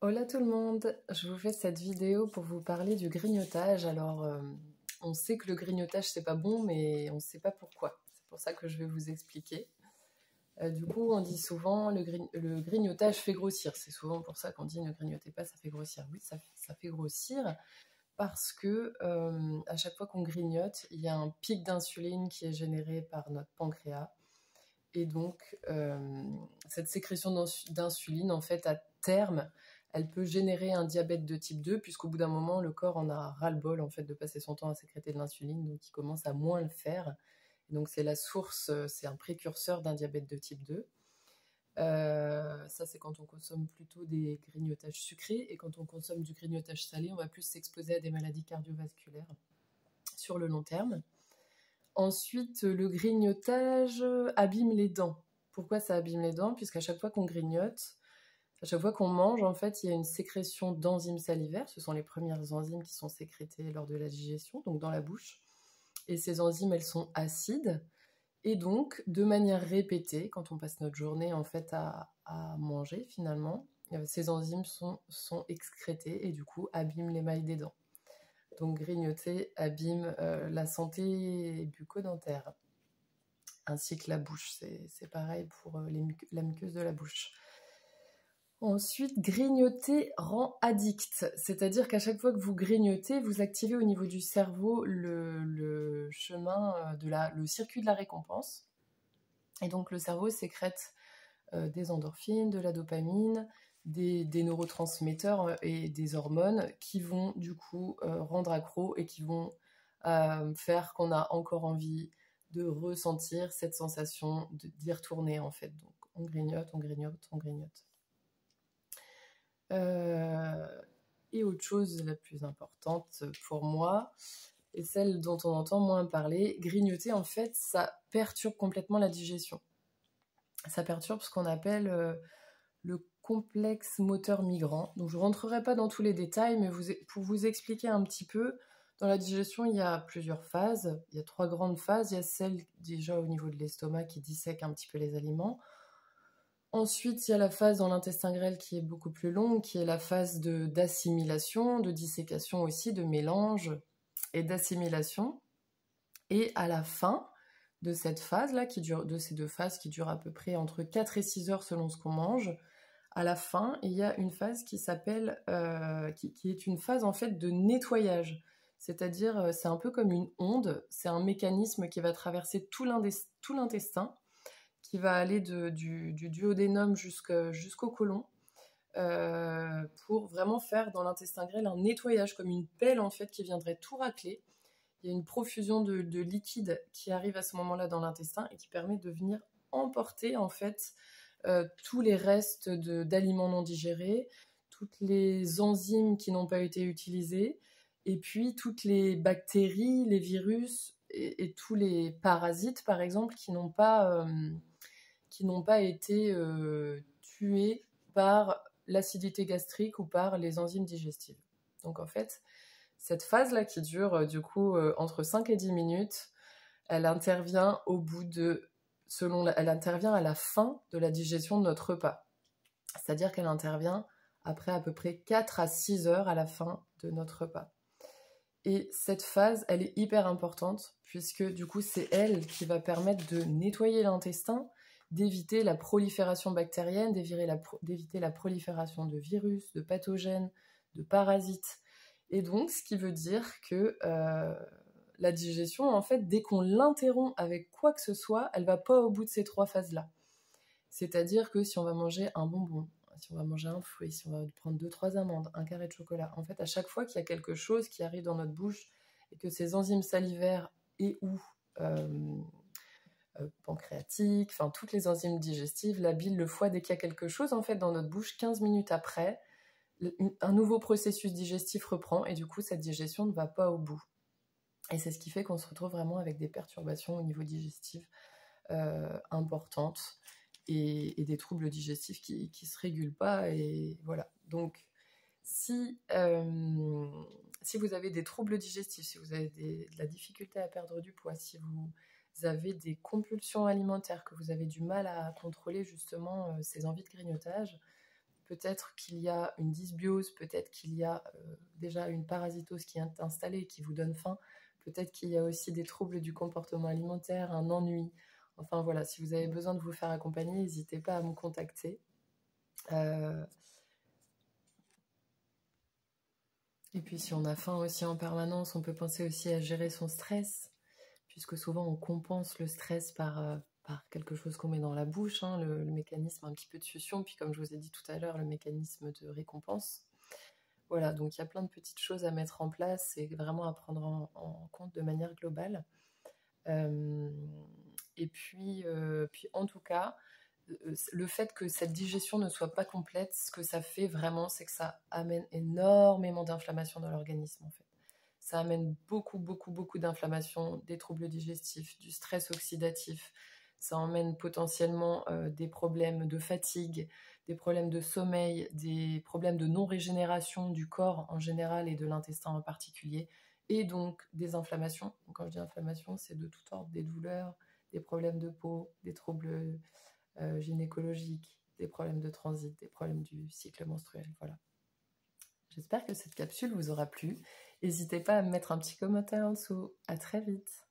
Hola tout le monde, je vous fais cette vidéo pour vous parler du grignotage. On sait que le grignotage c'est pas bon, mais on ne sait pas pourquoi. C'est pour ça que je vais vous expliquer. Du coup, on dit souvent le grignotage fait grossir. C'est souvent pour ça qu'on dit ne grignotez pas, ça fait grossir. Oui, ça fait grossir parce que à chaque fois qu'on grignote, il y a un pic d'insuline qui est généré par notre pancréas. Et donc, cette sécrétion d'insuline, en fait, à terme, elle peut générer un diabète de type 2, puisqu'au bout d'un moment, le corps en a ras-le-bol en fait, de passer son temps à sécréter de l'insuline, donc il commence à moins le faire. Et donc, c'est la source, c'est un précurseur d'un diabète de type 2. Ça, c'est quand on consomme plutôt des grignotages sucrés, et quand on consomme du grignotage salé, on va plus s'exposer à des maladies cardiovasculaires sur le long terme. Ensuite, le grignotage abîme les dents. Pourquoi ça abîme les dents? Puisqu'à chaque fois qu'on grignote, à chaque fois qu'on mange, en fait, il y a une sécrétion d'enzymes salivaires. Ce sont les premières enzymes qui sont sécrétées lors de la digestion, donc dans la bouche. Et ces enzymes, elles sont acides. Et donc, de manière répétée, quand on passe notre journée en fait à manger, finalement, ces enzymes sont excrétées et du coup abîment l'émail des dents. Donc grignoter abîme la santé bucco-dentaire, ainsi que la bouche. C'est pareil pour la muqueuse de la bouche. Ensuite, grignoter rend addict, c'est-à-dire qu'à chaque fois que vous grignotez, vous activez au niveau du cerveau le chemin le circuit de la récompense. Et donc le cerveau sécrète des endorphines, de la dopamine, des neurotransmetteurs et des hormones qui vont du coup rendre accro et qui vont faire qu'on a encore envie de ressentir cette sensation d'y retourner en fait. Donc on grignote, on grignote, on grignote. Et autre chose la plus importante pour moi, et celle dont on entend moins parler, grignoter en fait ça perturbe complètement la digestion. Ça perturbe ce qu'on appelle le complexe moteur migrant. Donc je ne rentrerai pas dans tous les détails, mais pour vous expliquer un petit peu, dans la digestion, il y a plusieurs phases. Il y a 3 grandes phases. Il y a celle déjà au niveau de l'estomac qui dissèque un petit peu les aliments. Ensuite, il y a la phase dans l'intestin grêle qui est beaucoup plus longue, qui est la phase d'assimilation, de dissécation aussi, de mélange et d'assimilation. Et à la fin de cette phase-là, de ces 2 phases qui durent à peu près entre 4 et 6 heures selon ce qu'on mange, à la fin, il y a une phase qui s'appelle, qui est une phase en fait de nettoyage. C'est-à-dire, c'est un peu comme une onde, c'est un mécanisme qui va traverser tout l'intestin, qui va aller du duodénum jusqu'au côlon, pour vraiment faire dans l'intestin grêle un nettoyage, comme une pelle en fait qui viendrait tout racler. Il y a une profusion de liquide qui arrive à ce moment-là dans l'intestin et qui permet de venir emporter en fait tous les restes d'aliments non digérés, toutes les enzymes qui n'ont pas été utilisées, et puis toutes les bactéries, les virus et tous les parasites, par exemple, qui n'ont pas été tués par l'acidité gastrique ou par les enzymes digestives. Donc en fait, cette phase-là qui dure du coup entre 5 et 10 minutes, elle intervient elle intervient à la fin de la digestion de notre repas. C'est-à-dire qu'elle intervient après à peu près 4 à 6 heures à la fin de notre repas. Et cette phase, elle est hyper importante puisque du coup, c'est elle qui va permettre de nettoyer l'intestin, d'éviter la prolifération bactérienne, d'éviter la prolifération de virus, de pathogènes, de parasites. Et donc, ce qui veut dire que la digestion, en fait, dès qu'on l'interrompt avec quoi que ce soit, elle va pas au bout de ces 3 phases-là. C'est-à-dire que si on va manger un bonbon, si on va manger un fruit, si on va prendre 2-3 amandes, un carré de chocolat, en fait, à chaque fois qu'il y a quelque chose qui arrive dans notre bouche et que ces enzymes salivaires et ou pancréatiques, enfin toutes les enzymes digestives, la bile, le foie, dès qu'il y a quelque chose en fait dans notre bouche, 15 minutes après, un nouveau processus digestif reprend et du coup cette digestion ne va pas au bout. Et c'est ce qui fait qu'on se retrouve vraiment avec des perturbations au niveau digestif importantes et des troubles digestifs qui ne se régulent pas. Et voilà. Donc, si vous avez des troubles digestifs, si vous avez de la difficulté à perdre du poids, si vous avez des compulsions alimentaires, que vous avez du mal à contrôler justement ces envies de grignotage, peut-être qu'il y a une dysbiose, peut-être qu'il y a déjà une parasitose qui est installée, qui vous donne faim, peut-être qu'il y a aussi des troubles du comportement alimentaire, un ennui. Enfin voilà, si vous avez besoin de vous faire accompagner, n'hésitez pas à me contacter. Et puis si on a faim aussi en permanence, on peut penser aussi à gérer son stress, puisque souvent on compense le stress par quelque chose qu'on met dans la bouche, hein, le mécanisme un petit peu de succion, puis comme je vous ai dit tout à l'heure, le mécanisme de récompense. Voilà, donc il y a plein de petites choses à mettre en place et vraiment à prendre en compte de manière globale. Et puis en tout cas, le fait que cette digestion ne soit pas complète, ce que ça fait vraiment, c'est que ça amène énormément d'inflammation dans l'organisme en fait. Ça amène beaucoup, beaucoup, beaucoup d'inflammation, des troubles digestifs, du stress oxydatif. Ça emmène potentiellement des problèmes de fatigue, des problèmes de sommeil, des problèmes de non-régénération du corps en général et de l'intestin en particulier, et donc des inflammations. Donc, quand je dis inflammation, c'est de tout ordre, des douleurs, des problèmes de peau, des troubles gynécologiques, des problèmes de transit, des problèmes du cycle menstruel. Voilà. J'espère que cette capsule vous aura plu. N'hésitez pas à me mettre un petit commentaire en dessous. À très vite.